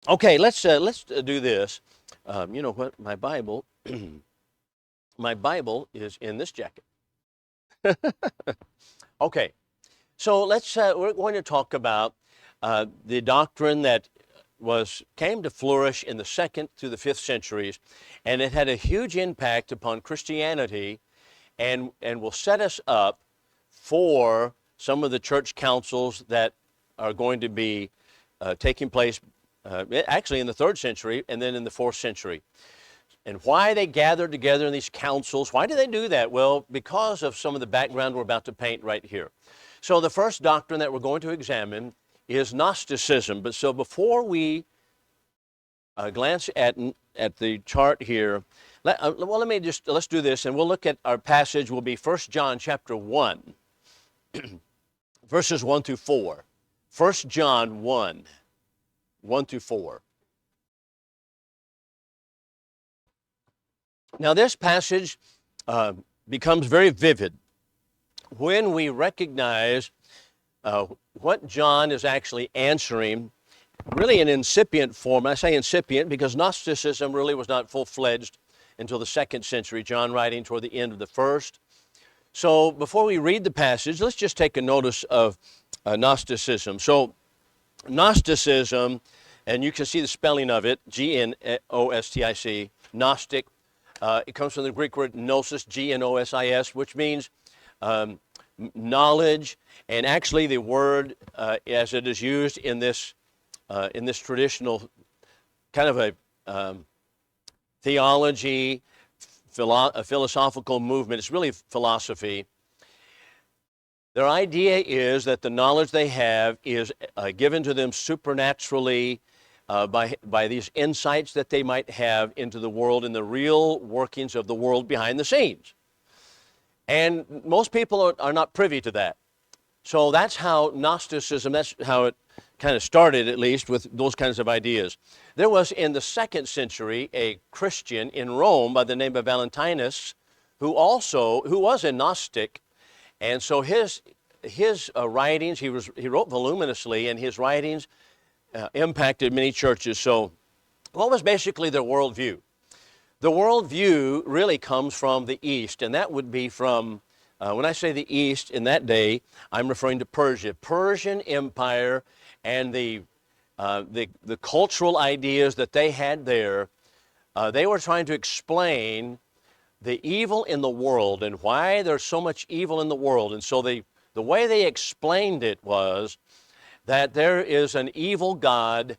Okay, let's do this. You know what? My Bible, my Bible is in this jacket. Okay, so we're going to talk about the doctrine that came to flourish in the second through the fifth centuries, and it had a huge impact upon Christianity, and will set us up for some of the church councils that are going to be taking place actually in the third century and then in the fourth century. And why they gathered together in these councils, why do they do that? Well, because of some of the background we're about to paint right here. So the first doctrine that we're going to examine is Gnosticism. But so before we glance at the chart here, let's do this, and we'll look at our passage will be 1 John chapter 1, verses 1 through 4. 1 John 1, 1 through 4. Now, this passage becomes very vivid when we recognize what John is actually answering, really in incipient form. I say incipient because Gnosticism really was not full-fledged until the second century, John writing toward the end of the first. So before we read the passage, let's just take a notice of Gnosticism. So Gnosticism, and you can see the spelling of it, Gnostic, Gnostic. It comes from the Greek word gnosis, Gnosis, which means knowledge. And actually, the word, as it is used in this traditional kind of a theology, a philosophical movement, it's really philosophy. Their idea is that the knowledge they have is given to them supernaturally by these insights that they might have into the world and the real workings of the world behind the scenes. And most people are not privy to that. So that's how Gnosticism, that's how it kind of started, at least, with those kinds of ideas. There was in the second century a Christian in Rome by the name of Valentinus who was a Gnostic. And so his writings, he wrote voluminously, and his writings impacted many churches. So what was basically their worldview? The worldview really comes from the East, and that would be from, when I say the East in that day, I'm referring to Persia. Persian Empire and the cultural ideas that they had there, they were trying to explain the evil in the world and why there's so much evil in the world. And so the way they explained it was that there is an evil God.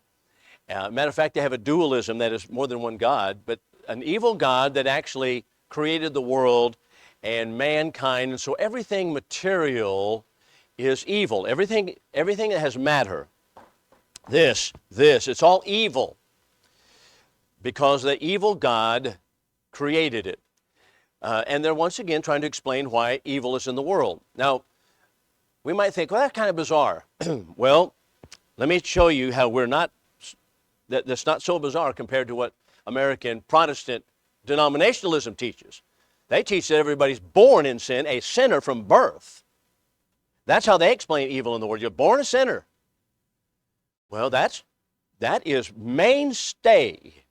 Matter of fact, they have a dualism that is more than one God, but an evil God that actually created the world and mankind. And so everything material is evil. Everything that has matter, it's all evil because the evil God created it. And they're once again trying to explain why evil is in the world. Now, we might think, well, that's kind of bizarre. Well, let me show you how that's not so bizarre compared to what American Protestant denominationalism teaches. They teach that everybody's born in sin, a sinner from birth. That's how they explain evil in the world. You're born a sinner. Well, that is mainstay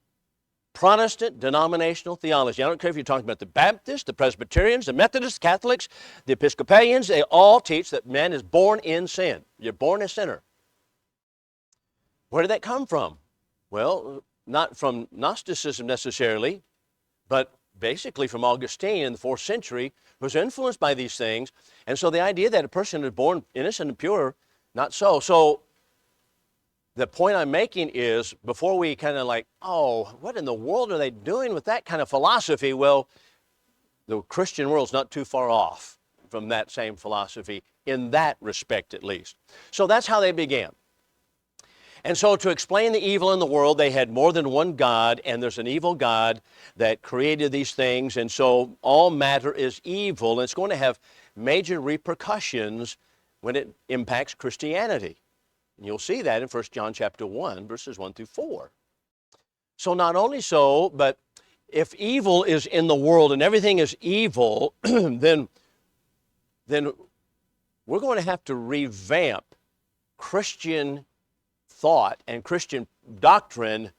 Protestant denominational theology. I don't care if you're talking about the Baptists, the Presbyterians, the Methodists, Catholics, the Episcopalians, they all teach that man is born in sin. You're born a sinner. Where did that come from? Well, not from Gnosticism necessarily, but basically from Augustine in the 4th century, who was influenced by these things. And so the idea that a person is born innocent and pure, not so. So the point I'm making is, before we kind of like, oh, what in the world are they doing with that kind of philosophy? Well, the Christian world's not too far off from that same philosophy, in that respect at least. So that's how they began. And so to explain the evil in the world, they had more than one God, and there's an evil God that created these things, and so all matter is evil, and it's going to have major repercussions when it impacts Christianity. And you'll see that in 1 John chapter 1, verses 1 through 4. So not only so, but if evil is in the world and everything is evil, then we're going to have to revamp Christian thought and Christian doctrine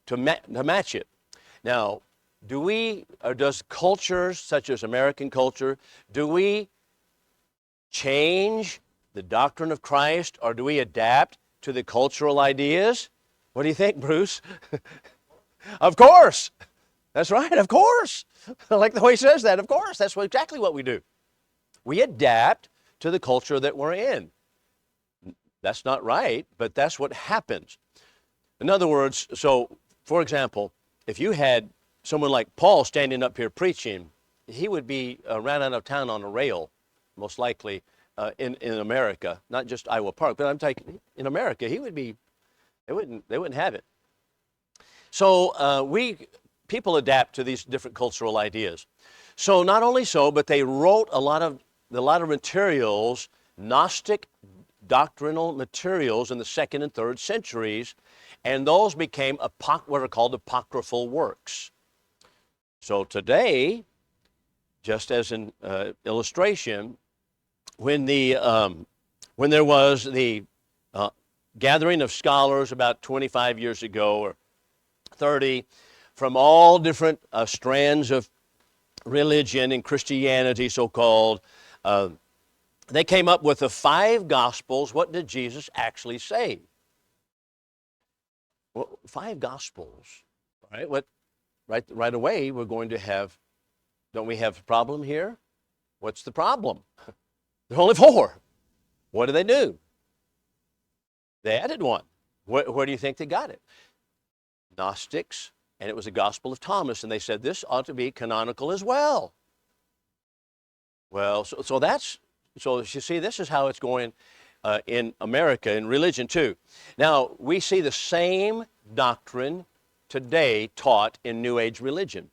to match it. Now, do we, or does cultures such as American culture, do we change the doctrine of Christ, or do we adapt to the cultural ideas? What do you think, Bruce? Of course. That's right, of course. I like the way he says that. Of course, that's exactly what we do. We adapt to the culture that we're in. That's not right, but that's what happens. In other words, so, for example, if you had someone like Paul standing up here preaching, he would be ran out of town on a rail, most likely, in America, not just Iowa Park, but I'm talking in America, he would be, they wouldn't have it. So people adapt to these different cultural ideas. So not only so, but they wrote a lot of materials, Gnostic doctrinal materials in the 2nd and 3rd centuries, and those became what are called apocryphal works. So today, just as an illustration, when there was the gathering of scholars about 25 years ago or 30 from all different strands of religion and Christianity, so-called, they came up with the 5 Gospels. What did Jesus actually say? Well, 5 Gospels, right? Right away, we're going to have, don't we have a problem here? What's the problem? There are only 4. What do they do? They added one. Where do you think they got it? Gnostics, and it was the Gospel of Thomas, and they said this ought to be canonical as well. Well, so you see, this is how it's going in America, in religion too. Now, we see the same doctrine today taught in New Age religion.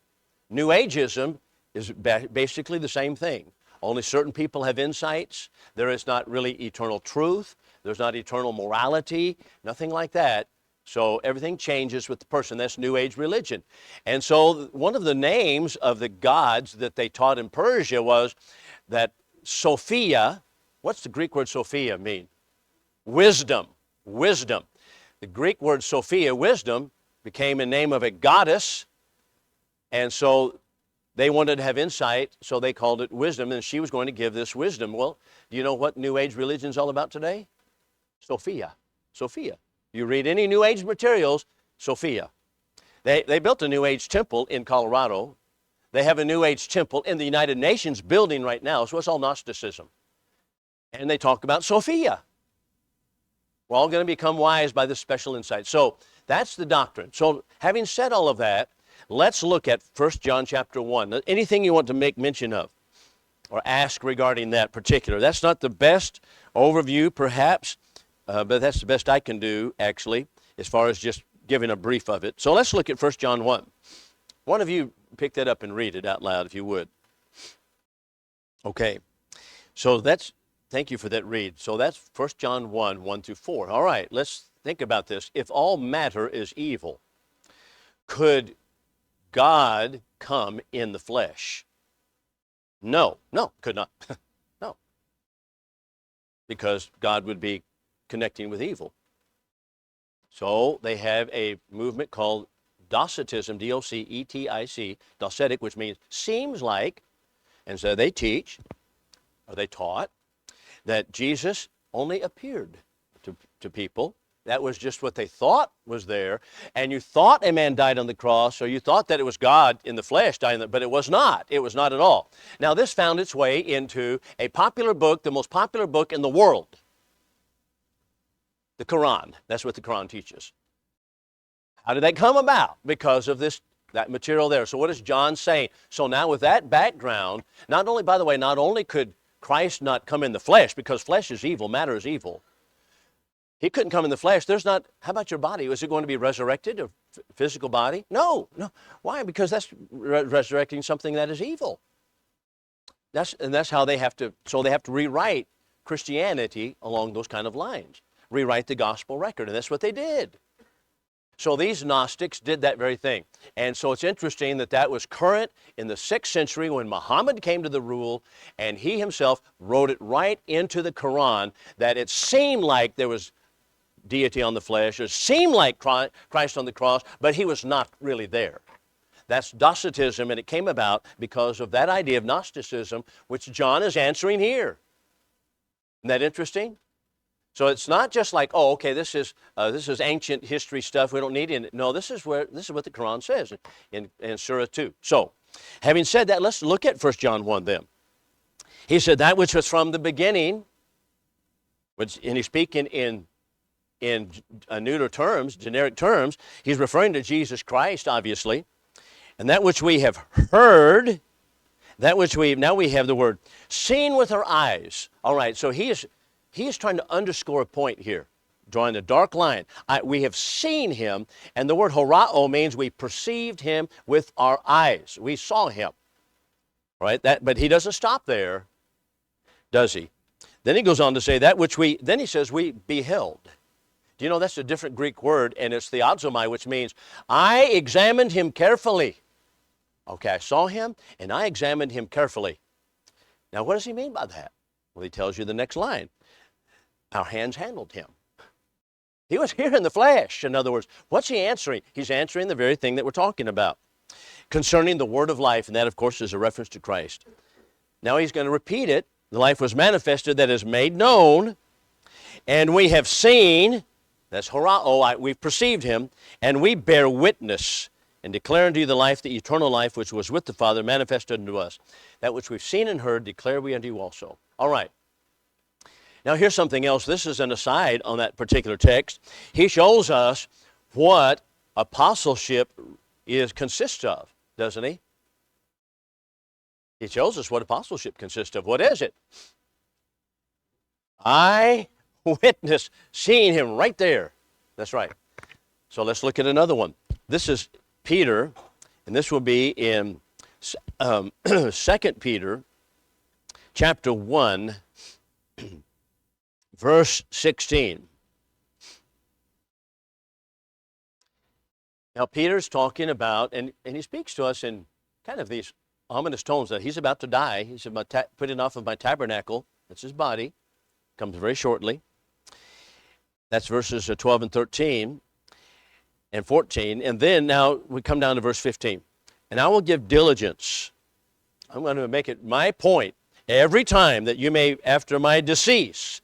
New Ageism is basically the same thing. Only certain people have insights. There is not really eternal truth. There's not eternal morality, nothing like that. So everything changes with the person. That's New Age religion. And so one of the names of the gods that they taught in Persia was that Sophia. What's the Greek word Sophia mean? Wisdom. Wisdom. The Greek word Sophia, wisdom, became a name of a goddess. And so they wanted to have insight, so they called it wisdom, and she was going to give this wisdom. Well, do you know what New Age religion is all about today? Sophia. Sophia. You read any New Age materials, Sophia. They built a New Age temple in Colorado. They have a New Age temple in the United Nations building right now, so it's all Gnosticism. And they talk about Sophia. We're all going to become wise by this special insight. So that's the doctrine. So having said all of that, let's look at 1 John chapter 1. Anything you want to make mention of or ask regarding that particular. That's not the best overview, perhaps, but that's the best I can do, actually, as far as just giving a brief of it. So let's look at 1 John 1. One of you pick that up and read it out loud, if you would. Okay. So thank you for that read. So that's 1 John 1, 1 through 4. All right, let's think about this. If all matter is evil, could God come in the flesh? No, could not. No. Because God would be connecting with evil. So they have a movement called Docetism, D-O-C-E-T-I-C, Docetic, which means seems like, and so they teach, or they taught, that Jesus only appeared to people. That was just what they thought was there. And you thought a man died on the cross, or you thought that it was God in the flesh dying, but it was not. It was not at all. Now, this found its way into a popular book, the most popular book in the world, the Quran. That's what the Quran teaches. How did that come about? Because of that material there. So what is John saying? So now with that background, not only could Christ not come in the flesh, because flesh is evil, matter is evil. He couldn't come in the flesh. How about your body? Was it going to be resurrected, a physical body? No. Why? Because that's resurrecting something that is evil. That's how they have to rewrite Christianity along those kind of lines. Rewrite the gospel record, and that's what they did. So these Gnostics did that very thing. And so it's interesting that was current in the 6th century when Muhammad came to the rule, and he himself wrote it right into the Quran that it seemed like there was deity on the flesh. It seemed like Christ on the cross, but he was not really there. That's Docetism, and it came about because of that idea of Gnosticism, which John is answering here. Isn't that interesting? So it's not just like, oh, okay, this is ancient history stuff. We don't need it. No, this is what the Quran says in Surah 2. So, having said that, let's look at 1 John 1 then. He said that which was from the beginning, and he's speaking in neuter terms, generic terms. He's referring to Jesus Christ, obviously. And that which we have heard, now we have the word seen with our eyes. All right, so he is trying to underscore a point here, drawing a dark line. We have seen him, and the word horao means we perceived him with our eyes. We saw him, right? But he doesn't stop there, does he? Then he goes on to say then he says we beheld. Do you know that's a different Greek word, and it's theodzomai, which means I examined him carefully. Okay, I saw him, and I examined him carefully. Now, what does he mean by that? Well, he tells you the next line. Our hands handled him. He was here in the flesh. In other words, what's he answering? He's answering the very thing that we're talking about concerning the word of life, and that, of course, is a reference to Christ. Now he's going to repeat it. The life was manifested, that is made known, and we have seen, that's horao, we've perceived him, and we bear witness and declare unto you the life, the eternal life, which was with the Father, manifested unto us. That which we've seen and heard, declare we unto you also. All right. Now here's something else. This is an aside on that particular text. He shows us what apostleship consists of, doesn't he? He shows us what apostleship consists of. What is it? I witness seeing him right there. That's right. So let's look at another one. This is Peter, and this will be in 2 Peter chapter 1, verse 16. Now Peter's talking about, and he speaks to us in kind of these ominous tones that he's about to die. He said, putting off of my tabernacle, that's his body, comes very shortly. That's verses 12 and 13 and 14. And then now we come down to verse 15. And I will give diligence. I'm going to make it my point every time that you may, after my decease.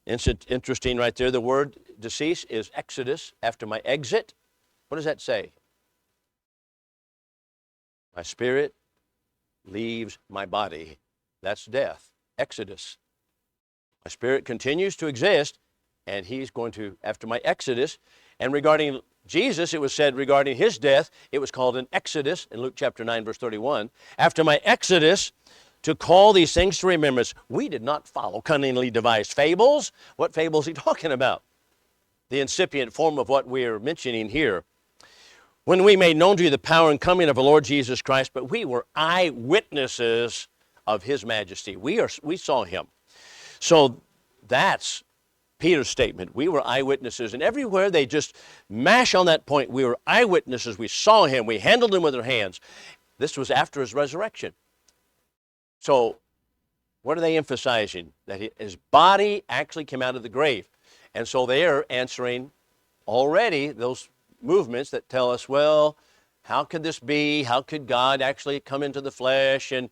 It's interesting right there. The word decease is exodus, after my exit. What does that say? My spirit leaves my body. That's death, exodus. My spirit continues to exist, and he's going to, after my exodus, and regarding Jesus, it was said regarding his death, it was called an exodus in Luke chapter 9, verse 31. After my exodus, to call these things to remembrance. We did not follow cunningly devised fables. What fables is he talking about? The incipient form of what we're mentioning here. When we made known to you the power and coming of our Lord Jesus Christ, but we were eyewitnesses of his majesty. We saw him. So that's Peter's statement. We were eyewitnesses. And everywhere they just mash on that point, we were eyewitnesses. We saw him. We handled him with our hands. This was after his resurrection. So what are they emphasizing? That his body actually came out of the grave. And so they are answering already those movements that tell us, well, how could this be? How could God actually come into the flesh? And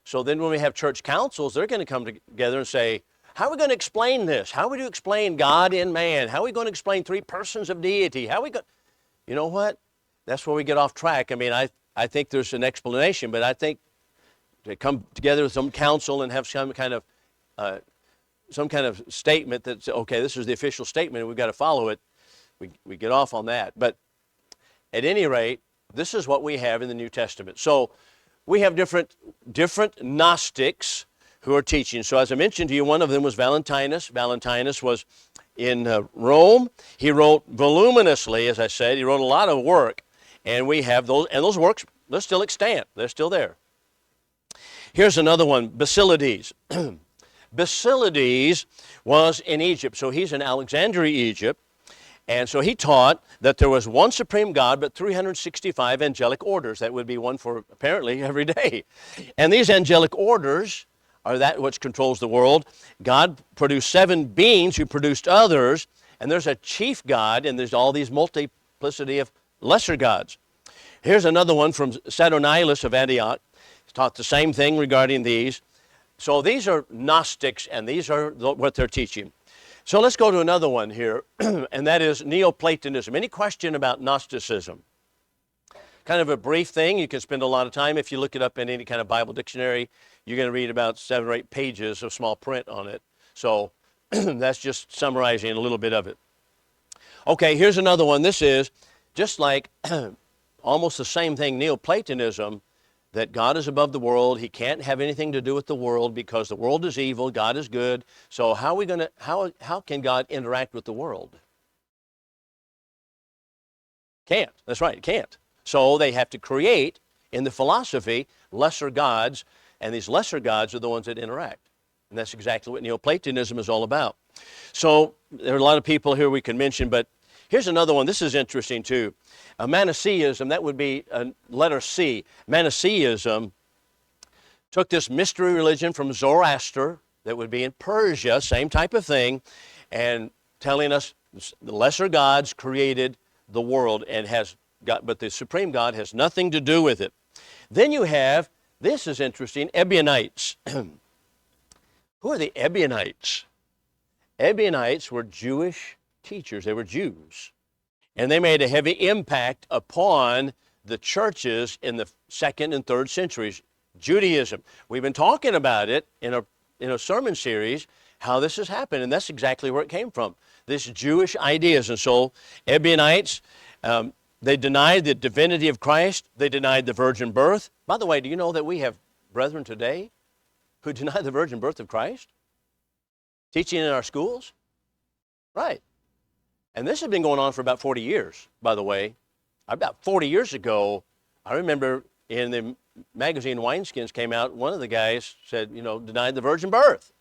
so then when we have church councils, they're going to come together and say, how are we going to explain this? How are we going to explain God in man? How are we going to explain three persons of deity? How are we going? You know what? That's where we get off track. I mean, I think there's an explanation, but I think to come together with some council and have some kind of statement that's, okay, this is the official statement and we've got to follow it. We get off on that. But at any rate, this is what we have in the New Testament. So we have different Gnostics who are teaching. So as I mentioned to you, one of them was Valentinus. Valentinus was in Rome. He wrote voluminously, as I said. He wrote a lot of work. And we have those, and those works, they're still extant. They're still there. Here's another one, Basilides. Basilides was in Egypt. So he's in Alexandria, Egypt. And so he taught that there was one supreme God, but 365 angelic orders. That would be one for apparently every day. And these angelic orders are that which controls the world. God produced 7 beings who produced others, And there's a chief God, and there's all these multiplicity of lesser gods. Here's another one from Saturninus of Antioch. He's taught the same thing regarding these. So these are Gnostics, and these are what they're teaching. So let's go to another one here, and that is Neoplatonism. Any question about Gnosticism? Kind of a brief thing. You can spend a lot of time. If you look it up in any kind of Bible dictionary, you're going to read about 7 or 8 pages of small print on it. So that's just summarizing a little bit of it. Okay, here's another one. This is just like almost the same thing, Neoplatonism, that God is above the world. He can't have anything to do with the world because the world is evil, God is good. So how can God interact with the world? Can't. That's right, can't. So they have to create, in the philosophy, lesser gods, and these lesser gods are the ones that interact. And that's exactly what Neoplatonism is all about. So there are a lot of people here we can mention, but here's another one. This is interesting too. Manichaeism, that would be letter C. Manichaeism took this mystery religion from Zoroaster, that would be in Persia, same type of thing, and telling us the lesser gods created the world and but the supreme God has nothing to do with it. Then you have, this is interesting, Ebionites. Who are the Ebionites? Ebionites were Jewish teachers. They were Jews. And they made a heavy impact upon the churches in the 2nd and 3rd centuries. Judaism. We've been talking about it in a sermon series, how this has happened, and that's exactly where it came from. This Jewish ideas. And so Ebionites, they denied the divinity of Christ. They denied the virgin birth. By the way, do you know that we have brethren today who deny the virgin birth of Christ? Teaching in our schools? Right. And this has been going on for about 40 years, by the way. About 40 years ago, I remember in the magazine Wineskins came out, one of the guys said, denied the virgin birth.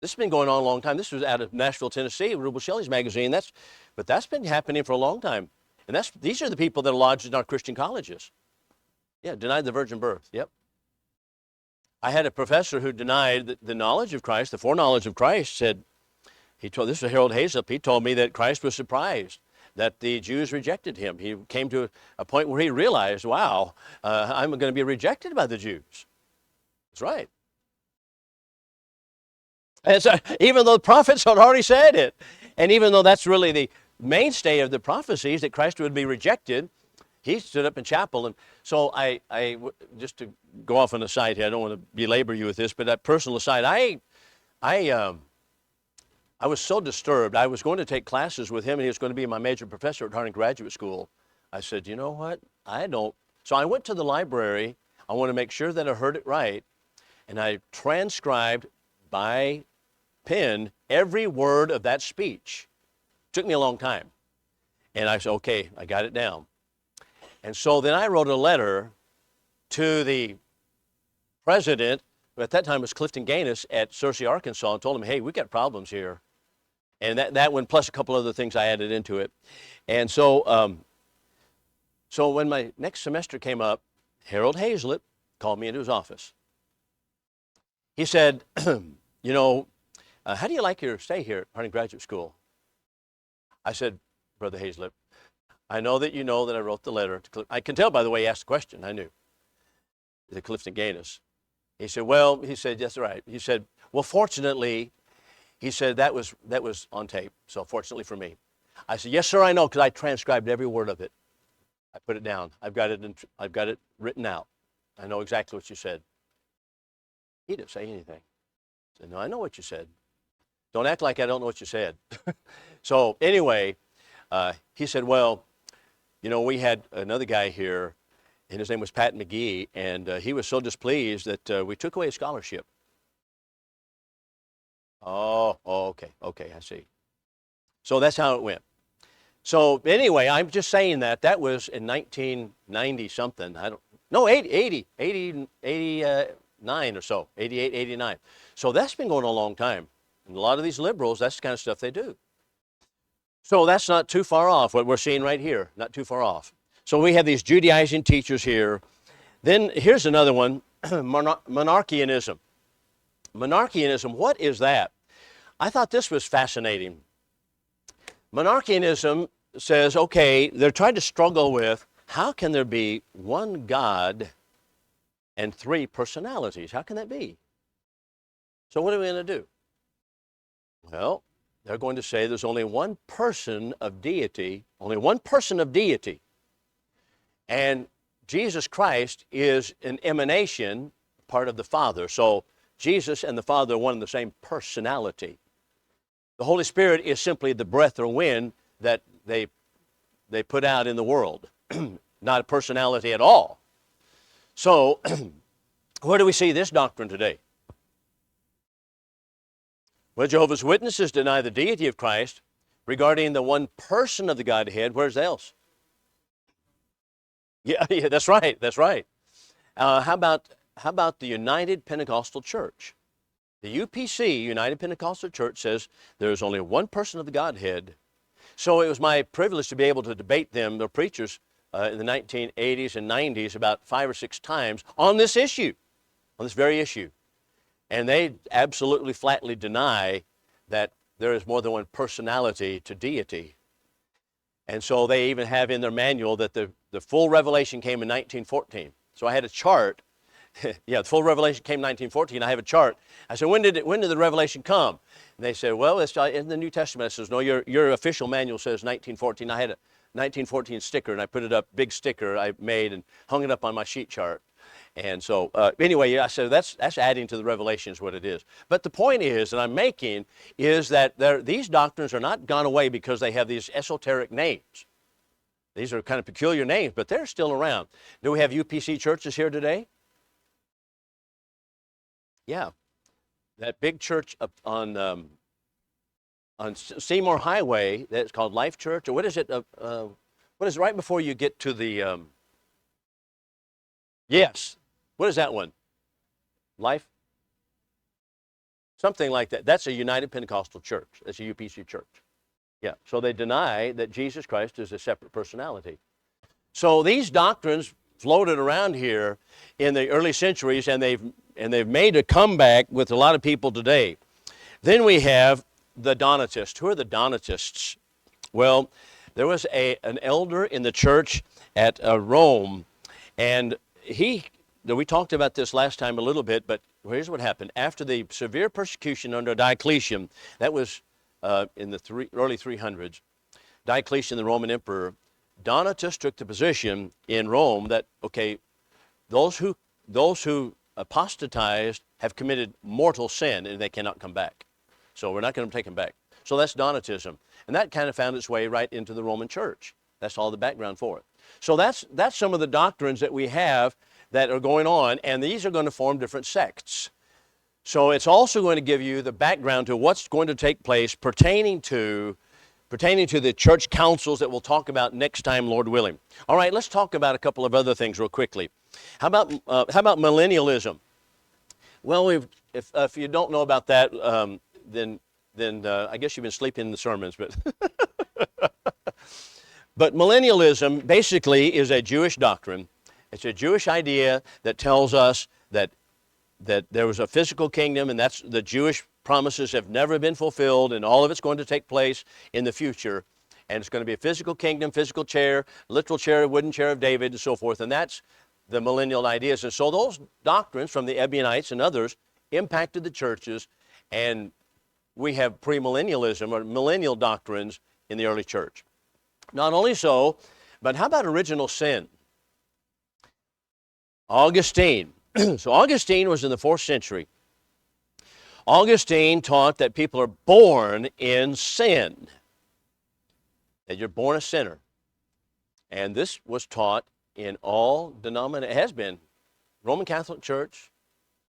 This has been going on a long time. This was out of Nashville, Tennessee, Rubel Shelley's magazine. But that's been happening for a long time. And these are the people that are lodged in our Christian colleges. Yeah, denied the virgin birth. Yep. I had a professor who denied the knowledge of Christ, the foreknowledge of Christ, said, this was Harold Hazelip, he told me that Christ was surprised that the Jews rejected him. He came to a point where he realized, wow, I'm going to be rejected by the Jews. That's right. And so, even though the prophets had already said it, and even though that's really the mainstay of the prophecies that Christ would be rejected, he stood up in chapel. And so just to go off on a side here, I don't want to belabor you with this, but that personal aside, I was so disturbed. I was going to take classes with him, and he was going to be my major professor at Harding Graduate School. I said, you know what? So I went to the library. I want to make sure that I heard it right, and I transcribed by pen every word of that speech. It took me a long time. And I said, okay, I got it down. And so then I wrote a letter to the president, who at that time was Clifton Gaines at Searcy, Arkansas, and told him, hey, we got problems here. And that one, plus a couple other things I added into it. And so when my next semester came up, Harold Hazelip called me into his office. He said, how do you like your stay here at Harding Graduate School? I said, Brother Hazelip, I know that you know that I wrote the letter to Clifton. I can tell by the way he asked the question, I knew. To Clifton Gaines. He said, that's right. He said, well, fortunately, he said that was on tape, so fortunately for me. I said, yes, sir, I know, because I transcribed every word of it. I put it down. I've got it written out. I know exactly what you said. He didn't say anything. I said, no, I know what you said. Don't act like I don't know what you said. So anyway, he said, well, we had another guy here, and his name was Pat McGee, and he was so displeased that we took away his scholarship. Oh, okay, I see. So that's how it went. So anyway, I'm just saying that was in 1990 something. 89 or so, 88, 89. So that's been going on a long time. And a lot of these liberals, that's the kind of stuff they do. So that's not too far off, what we're seeing right here, not too far off. So we have these Judaizing teachers here. Then here's another one, monarchianism. Monarchianism, what is that? I thought this was fascinating. Monarchianism says, okay, they're trying to struggle with how can there be one God and three personalities? How can that be? So what are we going to do? Well, they're going to say there's only one person of deity, only one person of deity. And Jesus Christ is an emanation, part of the Father. So Jesus and the Father are one and the same personality. The Holy Spirit is simply the breath or wind that they put out in the world, not a personality at all. So where do we see this doctrine today? Well, Jehovah's Witnesses deny the deity of Christ regarding the one person of the Godhead. Where's else? Yeah, that's right. That's right. How about the United Pentecostal Church? The UPC, United Pentecostal Church, says there's only one person of the Godhead. So it was my privilege to be able to debate them, the preachers, in the 1980s and 90s about 5 or 6 times on this issue, on this very issue. And they absolutely flatly deny that there is more than one personality to deity. And so they even have in their manual that the full revelation came in 1914. So I had a chart. Yeah, the full revelation came in 1914. I have a chart. I said, when did the revelation come? And they said, well, it's in the New Testament. I says, no, your official manual says 1914. I had a 1914 sticker, and I put it up, big sticker I made and hung it up on my sheet chart. And so anyway, I said that's adding to the revelation is what it is. But the point is that I'm making is that these doctrines are not gone away because they have these esoteric names. These are kind of peculiar names, but they're still around. Do we have UPC churches here today? Yeah. That big church up on Seymour Highway that's called Life Church, or what is it? What is it right before you get to the... Yes. What is that one? Life? Something like that. That's a United Pentecostal Church. That's a UPC church. Yeah. So they deny that Jesus Christ is a separate personality. So these doctrines floated around here in the early centuries, and they've made a comeback with a lot of people today. Then we have the Donatists. Who are the Donatists? Well, there was an elder in the church at Rome, and we talked about this last time a little bit, but here's what happened. After the severe persecution under Diocletian, that was in the early 300s, Diocletian, the Roman emperor, Donatists took the position in Rome that, okay, those who apostatized have committed mortal sin and they cannot come back. So we're not going to take them back. So that's Donatism. And that kind of found its way right into the Roman church. That's all the background for it. So that's some of the doctrines that we have that are going on, and these are going to form different sects. So it's also going to give you the background to what's going to take place pertaining to the church councils that we'll talk about next time, Lord willing. All right, let's talk about a couple of other things real quickly. How about millennialism? Well, if you don't know about that, then I guess you've been sleeping in the sermons, but but millennialism basically is a Jewish doctrine. It's a Jewish idea that tells us that there was a physical kingdom, and that's the Jewish promises have never been fulfilled, and all of it's going to take place in the future. And it's going to be a physical kingdom, physical chair, literal chair, wooden chair of David, and so forth. And that's the millennial ideas. And so those doctrines from the Ebionites and others impacted the churches, and we have premillennialism or millennial doctrines in the early church. Not only so, but how about original sin? Augustine. So Augustine was in the 4th century. Augustine taught that people are born in sin, that you're born a sinner. And this was taught in all denominations. It has been. Roman Catholic Church,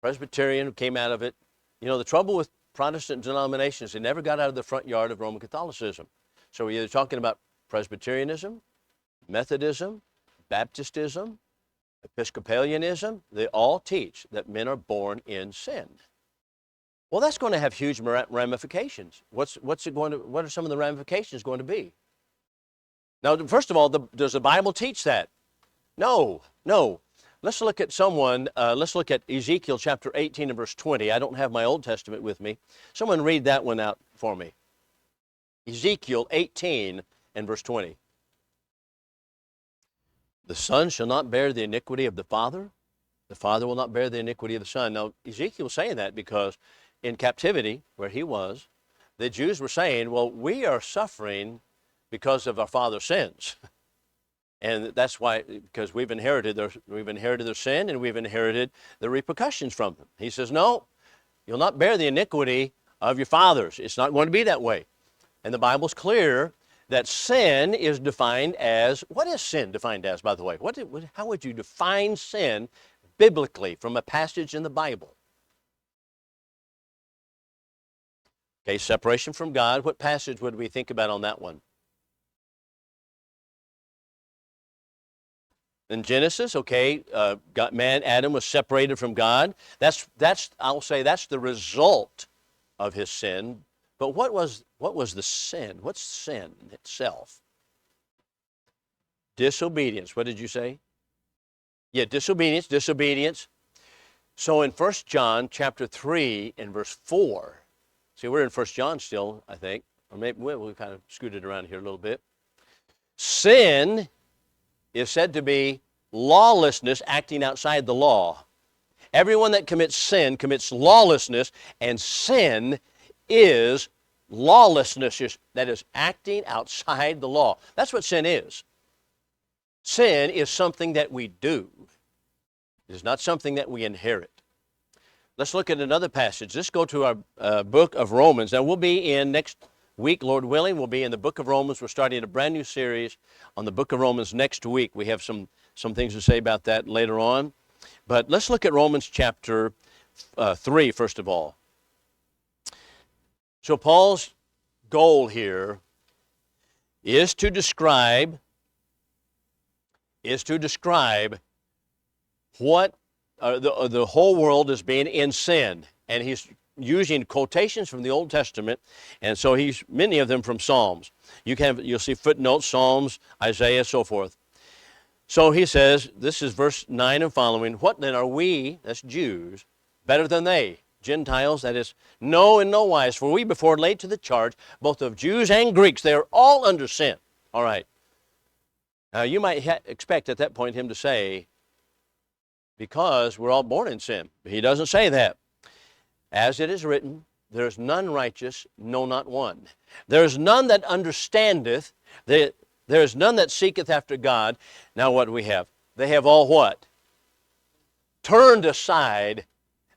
Presbyterian came out of it. You know, the trouble with Protestant denominations, they never got out of the front yard of Roman Catholicism. So we're either talking about Presbyterianism, Methodism, Baptistism, Episcopalianism. They all teach that men are born in sin. Well, that's going to have huge ramifications. What are some of the ramifications going to be? Now, first of all, does the Bible teach that? No. Let's look at let's look at Ezekiel chapter 18 and verse 20. I don't have my Old Testament with me. Someone read that one out for me. Ezekiel 18 and verse 20. The son shall not bear the iniquity of the father will not bear the iniquity of the son. Now, Ezekiel was saying that because in captivity, where he was, the Jews were saying, well, we are suffering because of our father's sins. And that's why, because we've inherited their sin and we've inherited the repercussions from them. He says, no, you'll not bear the iniquity of your fathers. It's not going to be that way. And the Bible's clear that sin is defined as, what is sin defined as, by the way? How would you define sin biblically from a passage in the Bible? Okay, separation from God. What passage would we think about on that one? In Genesis, okay, Adam was separated from God. I'll say that's the result of his sin. But what was the sin? What's sin itself? Disobedience. What did you say? Yeah, disobedience. So in 1 John chapter 3 and verse 4, see, we're in 1 John still, I think, or maybe we kind of scooted around here a little bit. Sin is said to be lawlessness acting outside the law. Everyone that commits sin commits lawlessness, and sin is lawlessness, that is acting outside the law. That's what sin is. Sin is something that we do. It is not something that we inherit. Let's look at another passage. Let's go to our book of Romans. Now, we'll be in next week, Lord willing, we'll be in the book of Romans. We're starting a brand new series on the book of Romans next week. We have some things to say about that later on. But let's look at Romans chapter 3, first of all. So Paul's goal here is to describe what the whole world is being in sin. And he's using quotations from the Old Testament, and so many of them from Psalms. You'll see footnotes, Psalms, Isaiah, so forth. So he says, this is verse 9 and following, what then are we, that's Jews, better than they, Gentiles, that is, no in no wise, for we before laid to the charge, both of Jews and Greeks, they are all under sin. All right. Now you might expect at that point him to say, because we're all born in sin. But he doesn't say that. As it is written, there is none righteous, no, not one. There is none that understandeth, there is none that seeketh after God. Now what do we have? They have all what? Turned aside.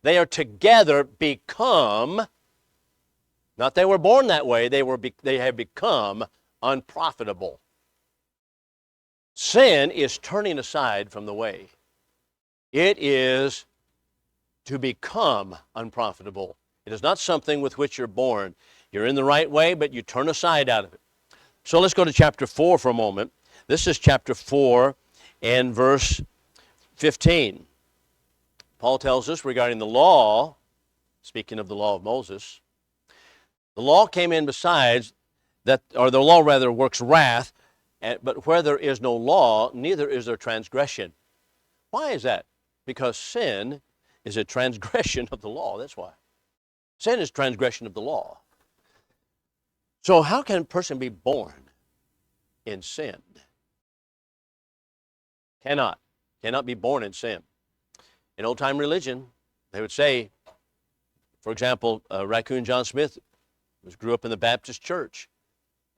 They are together become, not they were born that way, they have become unprofitable. Sin is turning aside from the way. It is to become unprofitable. It is not something with which you're born. You're in the right way, but you turn aside out of it. So let's go to chapter 4 for a moment. This is chapter 4 and verse 15. Paul tells us regarding the law, speaking of the law of Moses, the law came in besides that, or the law rather works wrath, but where there is no law, neither is there transgression. Why is that? Because sin is a transgression of the law. That's why. Sin is transgression of the law. So how can a person be born in sin? Cannot be born in sin. In old-time religion, they would say, for example, Raccoon John Smith grew up in the Baptist church,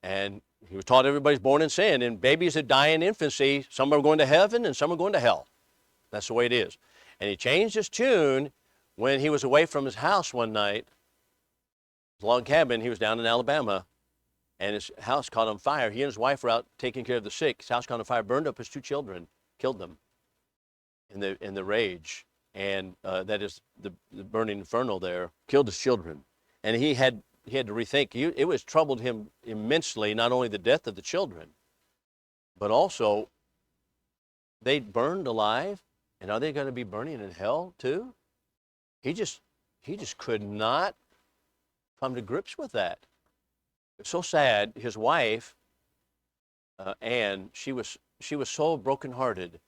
and he was taught everybody's born in sin, and babies that die in infancy, some are going to heaven and some are going to hell. That's the way it is. And he changed his tune when he was away from his house one night. His log cabin, he was down in Alabama, and his house caught on fire. He and his wife were out taking care of the sick. His house caught on fire, burned up his 2 children, killed them in the rage. And that is the burning inferno there, killed his children. And he had to rethink. It was troubled him immensely, not only the death of the children, but also they burned alive. And are they going to be burning in hell too? He just could not come to grips with that. It's so sad. His wife, Anne, she was so brokenhearted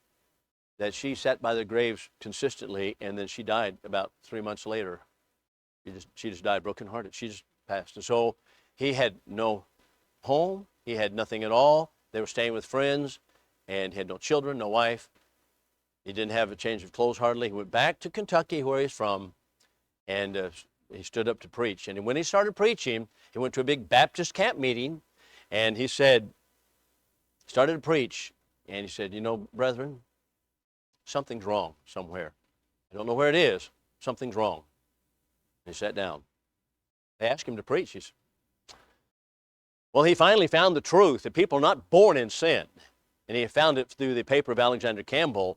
that she sat by the graves consistently, and then she died about 3 months later. She just died brokenhearted. She just passed. And so he had no home. He had nothing at all. They were staying with friends, and he had no children, no wife. He didn't have a change of clothes hardly. He went back to Kentucky, where he's from, and he stood up to preach. And when he started preaching, he went to a big Baptist camp meeting, and he started to preach, and he said, you know, brethren, something's wrong somewhere. I don't know where it is. Something's wrong. And he sat down. They asked him to preach. Well, he finally found the truth that people are not born in sin. And he found it through the paper of Alexander Campbell.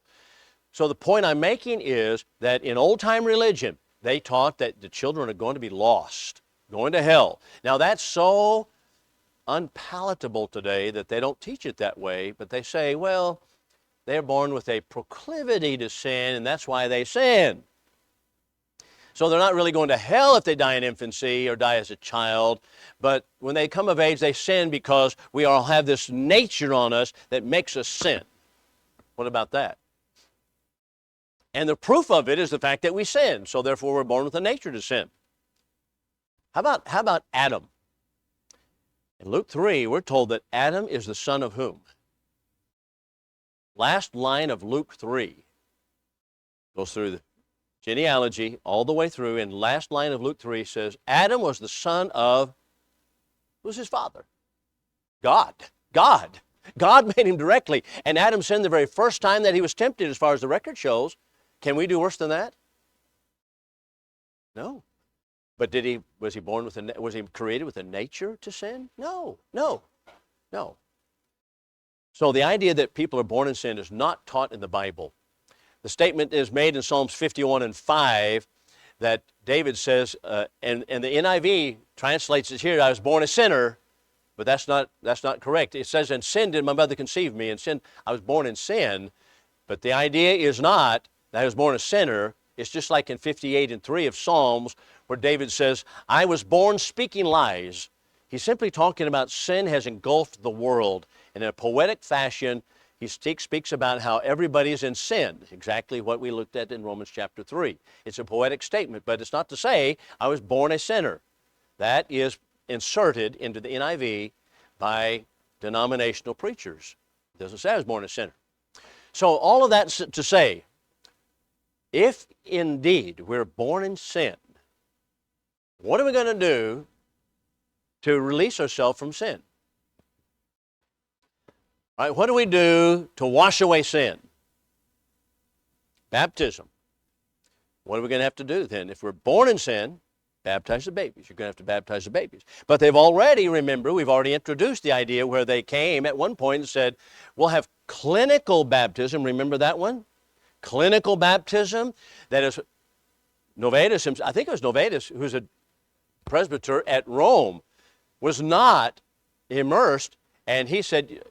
So the point I'm making is that in old-time religion, they taught that the children are going to be lost, going to hell. Now that's so unpalatable today that they don't teach it that way, but they say, well, they're born with a proclivity to sin, and that's why they sin. So they're not really going to hell if they die in infancy or die as a child, but when they come of age, they sin because we all have this nature on us that makes us sin. What about that? And the proof of it is the fact that we sin, so therefore we're born with a nature to sin. How about Adam? In Luke 3, we're told that Adam is the son of whom? Last line of Luke 3 goes through the genealogy all the way through, and last line of Luke 3 says, Adam was the son of, who's his father? God. God made him directly, and Adam sinned the very first time that he was tempted, as far as the record shows. Can we do worse than that? No. But was he created with a nature to sin? No. So the idea that people are born in sin is not taught in the Bible. The statement is made in Psalms 51 and 5 that David says, and the NIV translates it here, I was born a sinner, but that's not correct. It says, in sin did my mother conceive me, and sin, I was born in sin, but the idea is not that I was born a sinner. It's just like in 58 and 3 of Psalms, where David says, I was born speaking lies. He's simply talking about sin has engulfed the world. And in a poetic fashion, he speaks about how everybody is in sin, exactly what we looked at in Romans chapter 3. It's a poetic statement, but it's not to say I was born a sinner. That is inserted into the NIV by denominational preachers. It doesn't say I was born a sinner. So all of that to say, if indeed we're born in sin, what are we going to do to release ourselves from sin? All right, what do we do to wash away sin? Baptism. What are we going to have to do then? If we're born in sin, baptize the babies. You're going to have to baptize the babies. But we've already introduced the idea where they came at one point and said, we'll have clinical baptism. Remember that one? Clinical baptism. That is, Novatus, I think it was Novatus, who's a presbyter at Rome, was not immersed, and he said,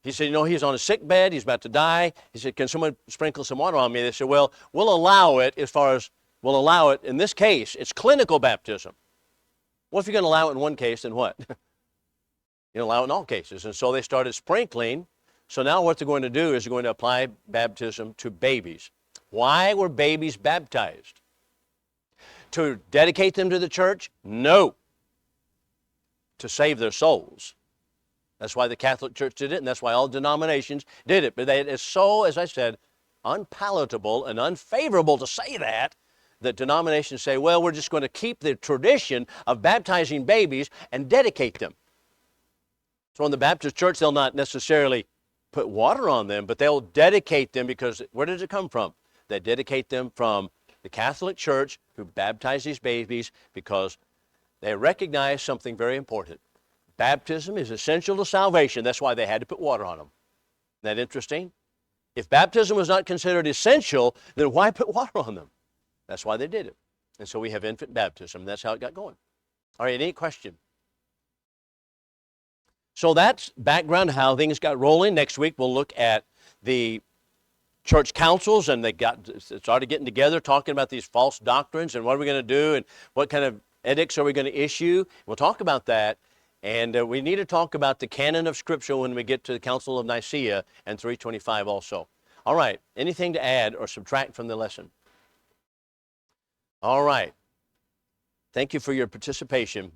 you know, he's on a sick bed, he's about to die. He said, can someone sprinkle some water on me? They said, well, we'll allow it in this case, it's clinical baptism. Well, if you're going to allow it in one case, then what? You allow it in all cases. And so they started sprinkling. So now what they're going to do is they're going to apply baptism to babies. Why were babies baptized? To dedicate them to the church? No. To save their souls. That's why the Catholic Church did it, and that's why all denominations did it. But it's so, as I said, unpalatable and unfavorable to say that denominations say, well, we're just going to keep the tradition of baptizing babies and dedicate them. So in the Baptist church, they'll not necessarily put water on them, but they'll dedicate them because where does it come from? They dedicate them from the Catholic Church, who baptize these babies because they recognize something very important. Baptism is essential to salvation. That's why they had to put water on them. Isn't that interesting? If baptism was not considered essential, then why put water on them? That's why they did it. And so we have infant baptism. That's how it got going. All right, any question? So that's background how things got rolling. Next week we'll look at the church councils, and they started getting together talking about these false doctrines and what are we going to do and what kind of edicts are we going to issue. We'll talk about that. And we need to talk about the canon of Scripture when we get to the Council of Nicaea and 325 also. All right, anything to add or subtract from the lesson? All right. Thank you for your participation.